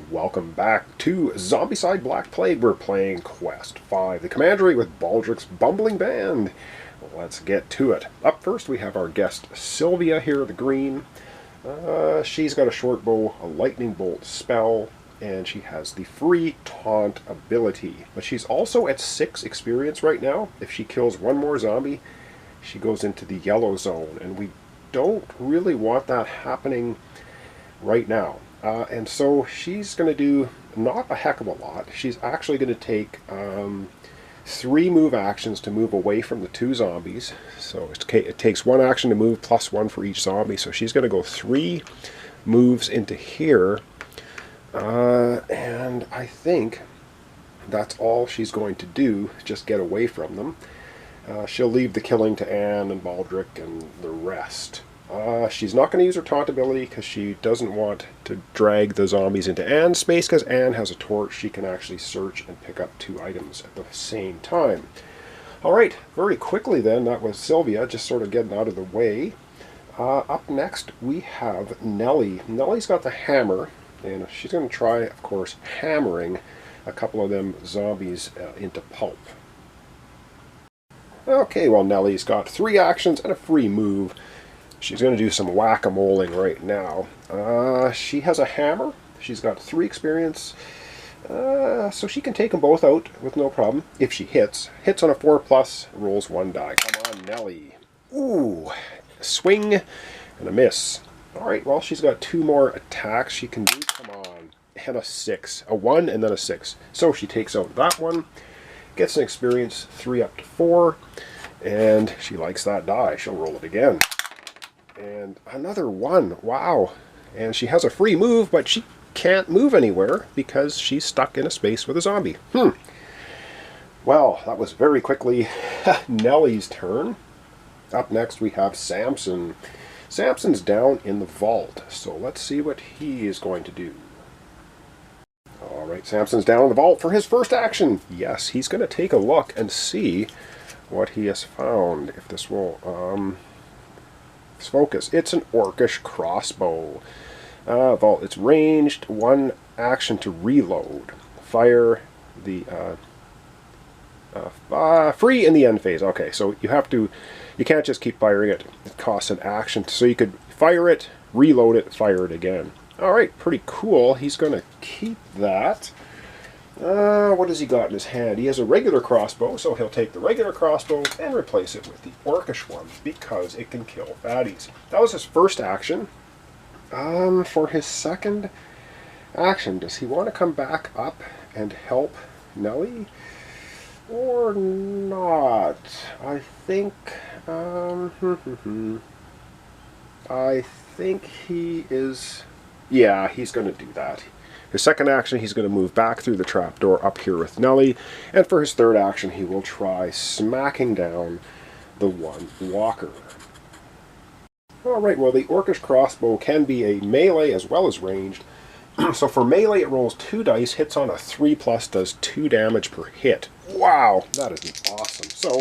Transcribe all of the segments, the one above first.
Welcome back to Zombicide Black Plague. We're playing Quest 5, the Commandery with Baldrick's Bumbling Band. Let's get to it. Up first we have our guest Sylvia here, the green. She's got a short bow, a lightning bolt spell, and she has the free taunt ability. But she's also at 6 experience right now. If she kills one more zombie, she goes into the yellow zone, and we don't really want that happening right now. And so she's going to do not a heck of a lot. She's actually going to take 3 move actions to move away from the 2 zombies. So it takes 1 action to move plus 1 for each zombie. So she's going to go 3 moves into here. And I think that's all she's going to do, just get away from them. She'll leave the killing to Anne and Baldrick and the rest. She's not going to use her taunt ability because she doesn't want to drag the zombies into Anne's space, because Anne has a torch. She can actually search and pick up 2 items at the same time. Alright, very quickly then, that was Sylvia, just sort of getting out of the way. Up next we have Nelly. Nelly's got the hammer, and she's going to try, of course, hammering a couple of them zombies into pulp. Okay, well, Nelly's got 3 actions and a free move. She's going to do some whack-a-moling right now. She has a hammer. She's got 3 experience. So she can take them both out with no problem if she hits. Hits on a 4+, rolls 1 die. Come on, Nelly. Ooh, swing and a miss. Alright, well, she's got 2 more attacks she can do. Come on. And a 6. A 1 and then a 6. So she takes out that one. Gets an experience 3 up to 4. And she likes that die. She'll roll it again. And another 1. Wow. And she has a free move, but she can't move anywhere because she's stuck in a space with a zombie. Well, that was very quickly Nelly's turn. Up next we have Samson. Samson's down in the vault, so let's see what he is going to do. Alright, Samson's down in the vault for his first action. Yes, he's going to take a look and see what he has found. If this will... focus. It's an orcish crossbow. Vault. It's ranged. 1 action to reload. Fire the free in the end phase. Okay, so you can't just keep firing it. It costs an action, so you could fire it, reload it, fire it again. All right, pretty cool. He's going to keep that. What has he got in his hand? He has a regular crossbow, so he'll take the regular crossbow and replace it with the orcish one because it can kill fatties. That was his first action. For his second action, does he want to come back up and help Nelly or not? I think he is. Yeah, he's going to do that. His second action, he's going to move back through the trapdoor up here with Nelly. And for his third action, he will try smacking down the one walker. Alright, well, the orcish crossbow can be a melee as well as ranged. So for melee, it rolls 2 dice, hits on a 3+, does 2 damage per hit. Wow, that is awesome. So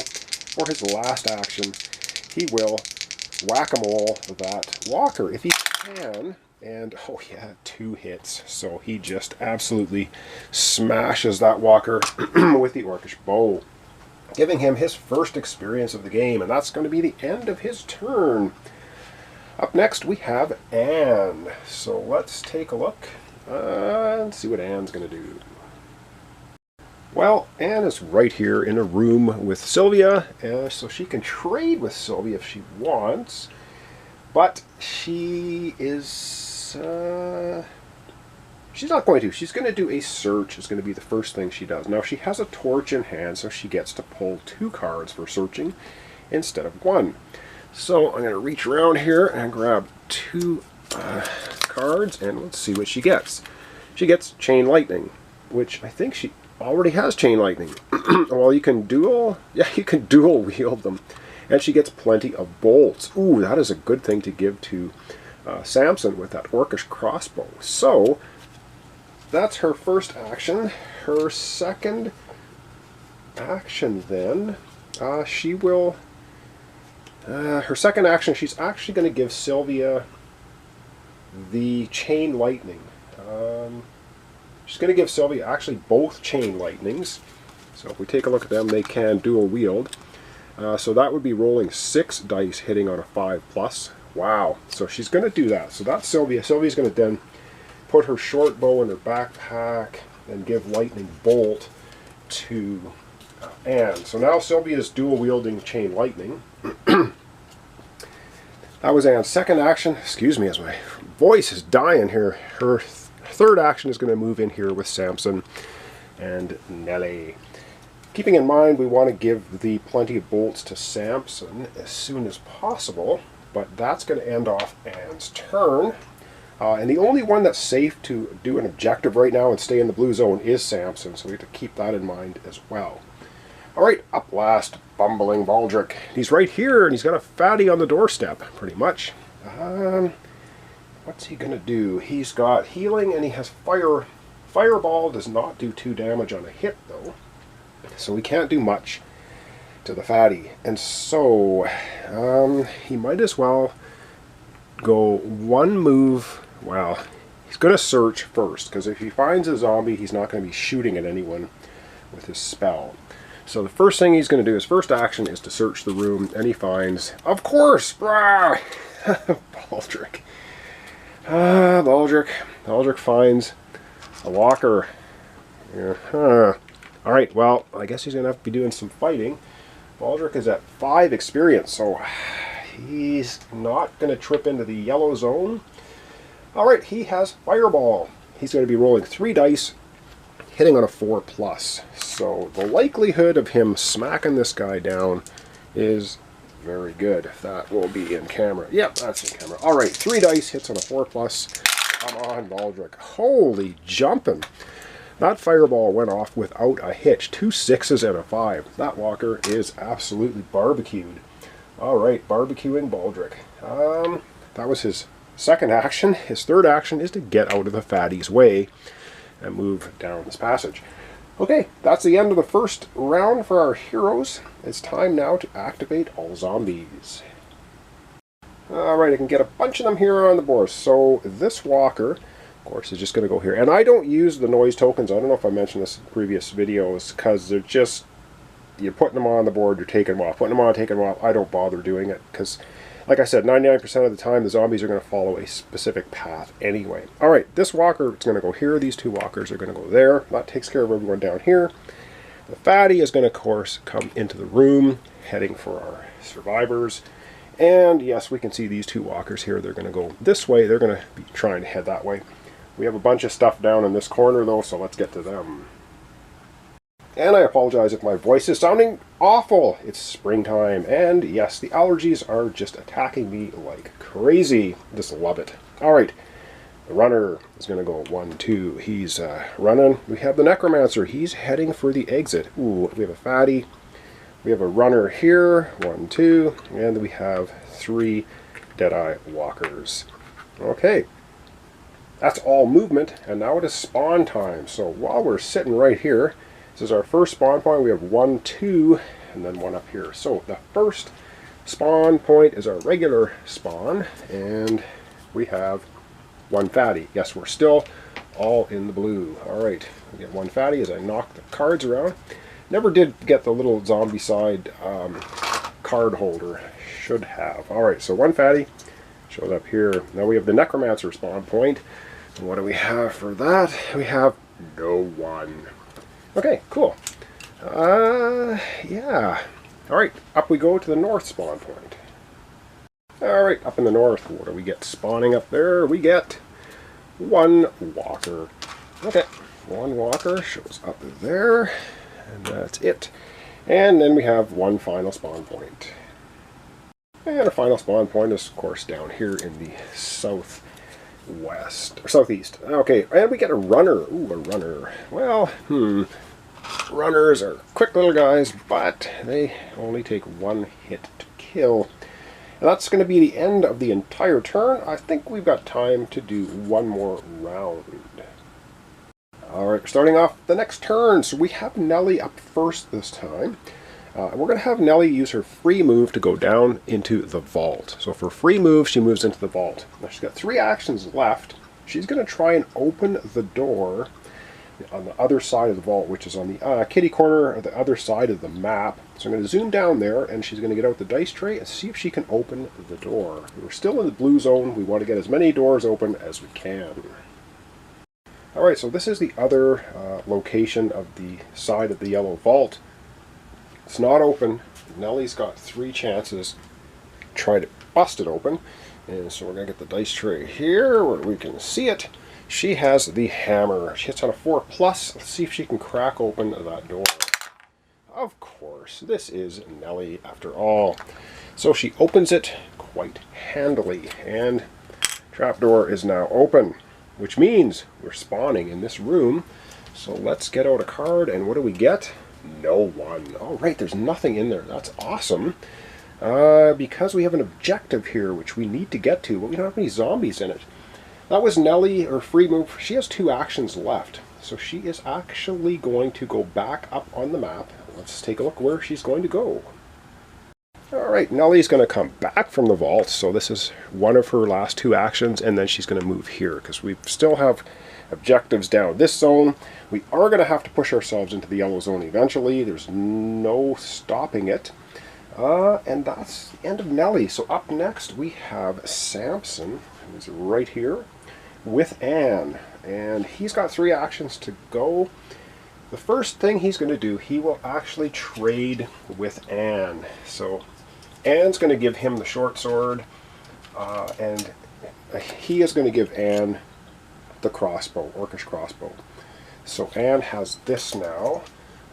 for his last action, he will whack-a-mole that walker if he can. And, oh yeah, 2 hits. So he just absolutely smashes that walker with the orcish bow, giving him his first experience of the game. And that's going to be the end of his turn. Up next, we have Anne. So let's take a look and see what Anne's going to do. Well, Anne is right here in a room with Sylvia, so she can trade with Sylvia if she wants. But she is... she's not going to. She's going to do a search. It's going to be the first thing she does. Now, she has a torch in hand, so she gets to pull 2 cards for searching instead of 1. So I'm going to reach around here and grab 2 cards, and let's see what she gets. She gets Chain Lightning, which I think she already has Chain Lightning. Well, you can dual wield them. And she gets plenty of bolts. Ooh, that is a good thing to give to Samson with that orcish crossbow. So, that's her first action. Her second action, then, she will... her second action, she's actually going to give Sylvia the Chain Lightning. She's going to give Sylvia actually both chain lightnings. So if we take a look at them, they can dual wield. So that would be rolling 6 dice hitting on a 5+. Wow. So she's going to do that. So that's Sylvia. Sylvia's going to then put her short bow in her backpack and give lightning bolt to Anne. So now Sylvia's dual wielding chain lightning. That was Anne's second action. Excuse me as my voice is dying here. Her third action is going to move in here with Samson and Nelly. Keeping in mind we want to give the plenty of bolts to Samson as soon as possible, but that's going to end off Anne's turn. And the only one that's safe to do an objective right now and stay in the blue zone is Samson, so we have to keep that in mind as well. Alright, up last, bumbling Baldric. He's right here, and he's got a fatty on the doorstep, pretty much. What's he going to do? He's got healing, and he has fire. Fireball does not do 2 damage on a hit, though. So we can't do much to the fatty. And so, he might as well go one move. Well, he's going to search first, because if he finds a zombie, he's not going to be shooting at anyone with his spell. So the first thing he's going to do, his first action, is to search the room, and he finds, of course, Baldric. Baldric finds a walker. Alright, well, I guess he's going to have to be doing some fighting. Baldric is at 5 experience, so he's not going to trip into the yellow zone. Alright, he has Fireball. He's going to be rolling 3 dice, hitting on a 4+. So the likelihood of him smacking this guy down is very good. That will be in camera. Yep, that's in camera. Alright, 3 dice, hits on a 4+. Come on, Baldric. Holy jumping. That Fireball went off without a hitch. 2 6s and a 5. That walker is absolutely barbecued. Alright, barbecuing Baldric. That was his second action. His third action is to get out of the fatty's way and move down this passage. Okay, that's the end of the first round for our heroes. It's time now to activate all zombies. Alright, I can get a bunch of them here on the board. So this walker, of course, is just going to go here. And I don't use the noise tokens. I don't know if I mentioned this in previous videos, because they're just, you're putting them on the board, you're taking them off. Putting them on, taking them off. I don't bother doing it, because like I said, 99% of the time the zombies are going to follow a specific path anyway. Alright, this walker is going to go here. These 2 walkers are going to go there. That takes care of everyone down here. The fatty is going to, of course, come into the room, heading for our survivors. And yes, we can see these 2 walkers here. They're going to go this way. They're going to be trying to head that way. We have a bunch of stuff down in this corner, though, so let's get to them. And I apologize if my voice is sounding awful. It's springtime, and yes, the allergies are just attacking me like crazy. Just love it. Alright, the runner is going to go 1, 2. He's running. We have the necromancer. He's heading for the exit. Ooh, we have a fatty. We have a runner here. 1, 2. And we have 3 Deadeye walkers. Okay. That's all movement, and now it is spawn time. So while we're sitting right here, this is our first spawn point. We have 1, 2, and then 1 up here. So the first spawn point is our regular spawn, and we have 1 fatty. Yes, we're still all in the blue. Alright, we get 1 fatty as I knock the cards around. Never did get the little Zombicide card holder. Should have. Alright, so 1 fatty shows up here. Now we have the necromancer spawn point. And what do we have for that? We have no one. Okay, cool. Yeah. Alright, up we go to the north spawn point. Alright, up in the north, what do we get spawning up there? We get 1 walker. Okay, 1 walker shows up there, and that's it. And then we have 1 final spawn point. And our final spawn point is, of course, down here in the southwest, or southeast. Okay, and we get a runner. Ooh, a runner. Well, runners are quick little guys, but they only take 1 hit to kill. And that's going to be the end of the entire turn. I think we've got time to do 1 more round. Alright, starting off the next turn. So we have Nelly up first this time. We're going to have Nelly use her free move to go down into the vault. So for free move, she moves into the vault. Now she's got 3 actions left. She's going to try and open the door on the other side of the vault, which is on the kitty corner of the other side of the map. So I'm going to zoom down there, and she's going to get out the dice tray and see if she can open the door. We're still in the blue zone. We want to get as many doors open as we can. Alright, so this is the other location of the side of the yellow vault. It's not open. Nelly's got 3 chances to try to bust it open. And so we're going to get the dice tray here where we can see it. She has the hammer. She hits on a 4+. Let's see if she can crack open that door. Of course, this is Nelly after all. So she opens it quite handily, and trapdoor is now open, which means we're spawning in this room. So let's get out a card, and what do we get? No one. All right, there's nothing in there. That's awesome. Because we have an objective here, which we need to get to, but we don't have any zombies in it. That was Nelly, or free move. She has 2 actions left. So she is actually going to go back up on the map. Let's take a look where she's going to go. Alright, Nelly's going to come back from the vault. So this is one of her last 2 actions, and then she's going to move here, because we still have objectives down this zone. We are going to have to push ourselves into the yellow zone eventually. There's no stopping it. And that's the end of Nelly. So up next we have Samson, who's right here, with Anne. And he's got 3 actions to go. The first thing he's going to do, he will actually trade with Anne. So Anne's going to give him the short sword, and he is going to give Anne the crossbow, orcish crossbow. So Anne has this now,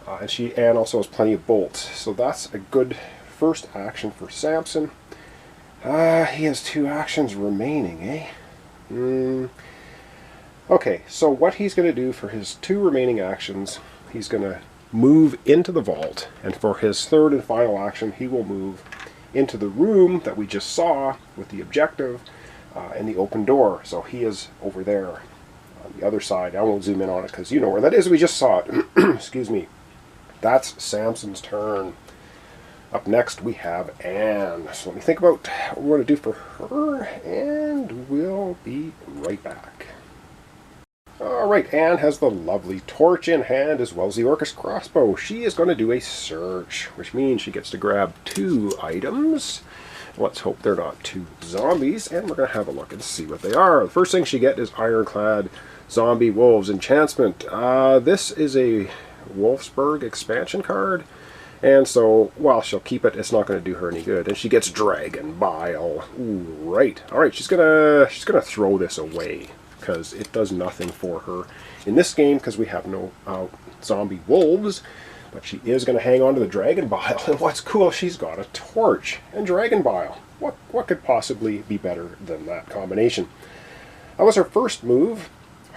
and Anne also has plenty of bolts. So that's a good first action for Samson. He has 2 actions remaining, eh? Okay, so what he's going to do for his 2 remaining actions, he's going to move into the vault, and for his 3rd and final action, he will move into the room that we just saw with the objective and the open door. So he is over there on the other side. I won't zoom in on it because you know where that is. We just saw it. Excuse me. That's Samson's turn. Up next we have Anne. So let me think about what we're going to do for her, and we'll be right back. Alright, Anne has the lovely torch in hand as well as the orcish crossbow. She is going to do a search, which means she gets to grab 2 items. Let's hope they're not 2 zombies, and we're going to have a look and see what they are. The first thing she gets is Ironclad Zombie Wolves Enchantment. This is a Wolfsburg expansion card, and so while she'll keep it, it's not going to do her any good. And she gets Dragon Bile. Ooh, right. Alright, she's gonna throw this away, because it does nothing for her in this game because we have no zombie wolves. But she is going to hang on to the Dragon Bile. And what's cool, she's got a torch and Dragon Bile. What could possibly be better than that combination? That was her first move.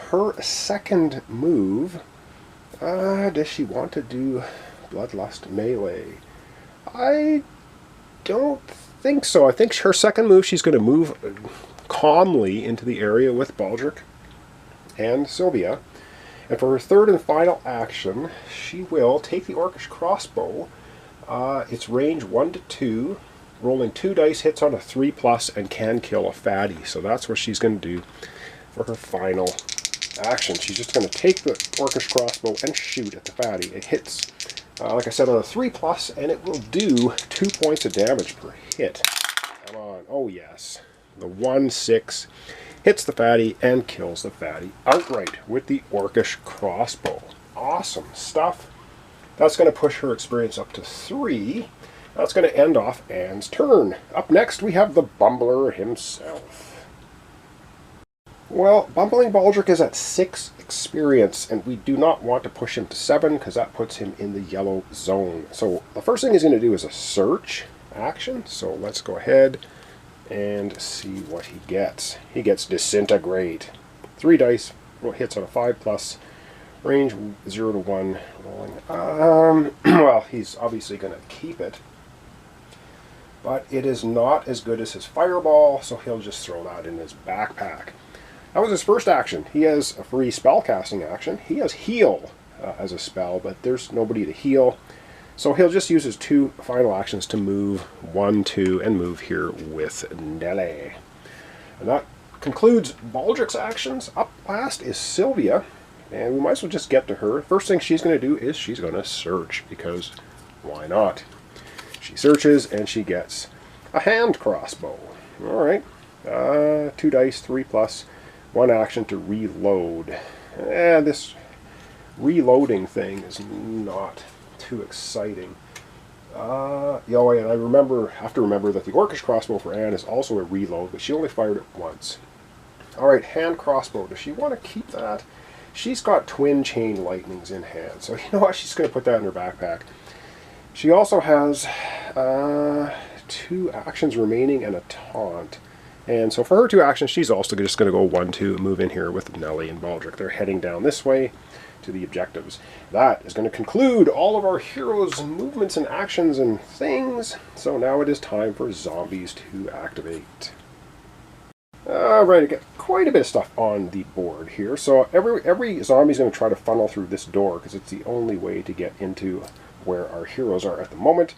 Her second move, does she want to do Bloodlust Melee? I don't think so. I think her second move, she's going to move calmly into the area with Baldric and Sylvia. And for her 3rd and final action, she will take the orcish crossbow. Its range 1 to 2, rolling 2 dice, hits on a 3+, and can kill a fatty. So that's what she's going to do for her final action. She's just going to take the orcish crossbow and shoot at the fatty. It hits, like I said, on a 3+, and it will do 2 points of damage per hit. Come on. Oh, yes. The 1/6 hits the fatty and kills the fatty outright with the orcish crossbow. Awesome stuff. That's going to push her experience up to 3. That's going to end off Anne's turn. Up next we have the Bumbler himself. Well, Bumbling Baldrick is at 6 experience, and we do not want to push him to 7 because that puts him in the yellow zone. So the first thing he's going to do is a search action. So let's go ahead and see what he gets. He gets Disintegrate. 3 dice, hits on a 5+, range 0 to 1, rolling. Well, he's obviously going to keep it, but it is not as good as his Fireball, so he'll just throw that in his backpack. That was his first action. He has a free spellcasting action. He has Heal as a spell, but there's nobody to heal. So he'll just use his 2 final actions to move 1, 2, and move here with Nelly. And that concludes Baldrick's actions. Up last is Sylvia And we might as well just get to her. First thing she's going to do is she's going to search, because why not? She searches and she gets a hand crossbow. Alright. 2 dice, 3 plus, 1 action to reload. This reloading thing is not too exciting. Yeah, and I have to remember that the Orcish crossbow for Anne is also a reload, but she only fired it once. Alright, hand crossbow. Does she want to keep that? She's got twin chain lightnings in hand, so you know what? She's going to put that in her backpack. She also has 2 actions remaining and a taunt. And so for her 2 actions, she's also just going to go 1-2 and move in here with Nelly and Baldrick. They're heading down this way to the objectives. That is going to conclude all of our heroes' movements and actions and things. So now it is time for zombies to activate. Alright, I got quite a bit of stuff on the board here. So every zombie is going to try to funnel through this door, because it's the only way to get into where our heroes are at the moment.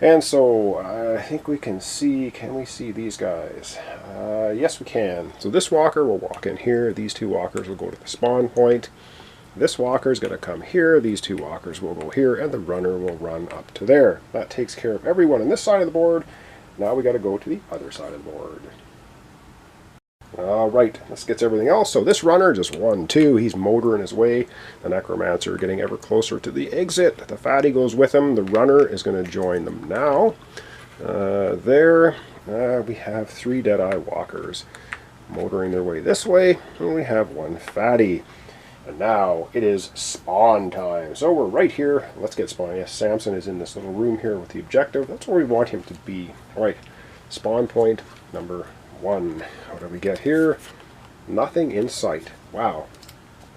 And so I think we can we see these guys? Yes, we can. So this walker will walk in here. These 2 walkers will go to the spawn point. This walker is going to come here. These 2 walkers will go here, and the runner will run up to there. That takes care of everyone on this side of the board. Now we got to go to the other side of the board. Alright, this gets everything else. So this runner, just 1-2, he's motoring his way. The necromancer getting ever closer to the exit. The fatty goes with him. The runner is going to join them now. We have 3 Deadeye walkers motoring their way this way, and we have 1 fatty. And now it is spawn time. So we're right here. Let's get spawn. Yes, Samson is in this little room here with the objective. That's where we want him to be. Alright, spawn point number 1. What do we get here? Nothing in sight. Wow.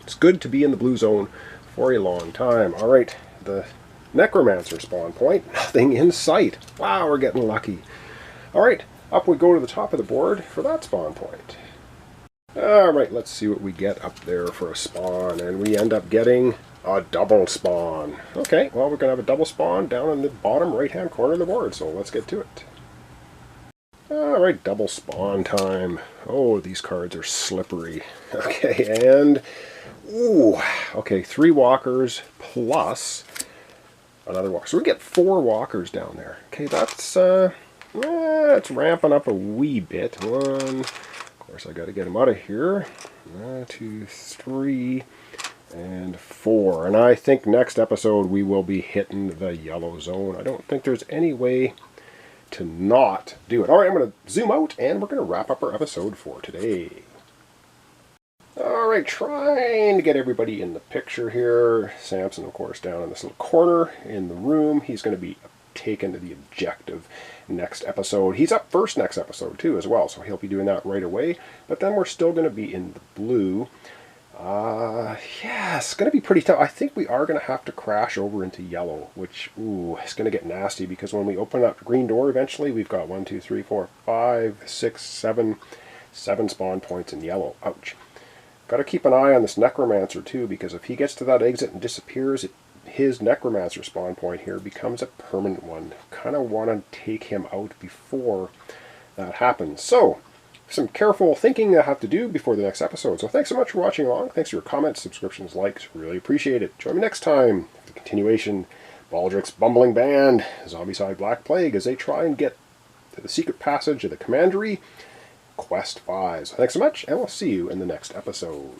It's good to be in the blue zone for a long time. Alright, the necromancer spawn point. Nothing in sight. Wow, we're getting lucky. Alright, up we go to the top of the board for that spawn point. Alright, let's see what we get up there for a spawn. And we end up getting a double spawn. Okay, well, we're going to have a double spawn down in the bottom right-hand corner of the board, so let's get to it. Alright, double spawn time. Oh, these cards are slippery. Okay, and... Ooh, okay, 3 walkers plus another walker. So we get 4 walkers down there. Okay, that's... it's ramping up a wee bit. 1... Of course, I got to get them out of here. 2, 3, and 4. And I think next episode we will be hitting the yellow zone. I don't think there's any way to not do it. Alright, I'm going to zoom out and we're going to wrap up our episode for today. Alright, trying to get everybody in the picture here. Samson, of course, down in this little corner in the room. He's going to be taken to the objective next episode. He's up first next episode too as well, so he'll be doing that right away. But then we're still going to be in the blue. Yeah, it's going to be pretty tough. I think we are going to have to crash over into yellow, which, ooh, it's going to get nasty, because when we open up the green door eventually, we've got 1, 2, 3, 4, 5, 6, 7 spawn points in yellow. Ouch. Got to keep an eye on this necromancer too, because if he gets to that exit and disappears, his necromancer spawn point here becomes a permanent one. Kind of want to take him out before that happens. So, some careful thinking I have to do before the next episode. So thanks so much for watching along. Thanks for your comments, subscriptions, likes. Really appreciate it. Join me next time for the continuation. Baldrick's Bumbling Band, Zombicide Black Plague, as they try and get to the secret passage of the Commandery, Quest 5. So thanks so much, and we'll see you in the next episode.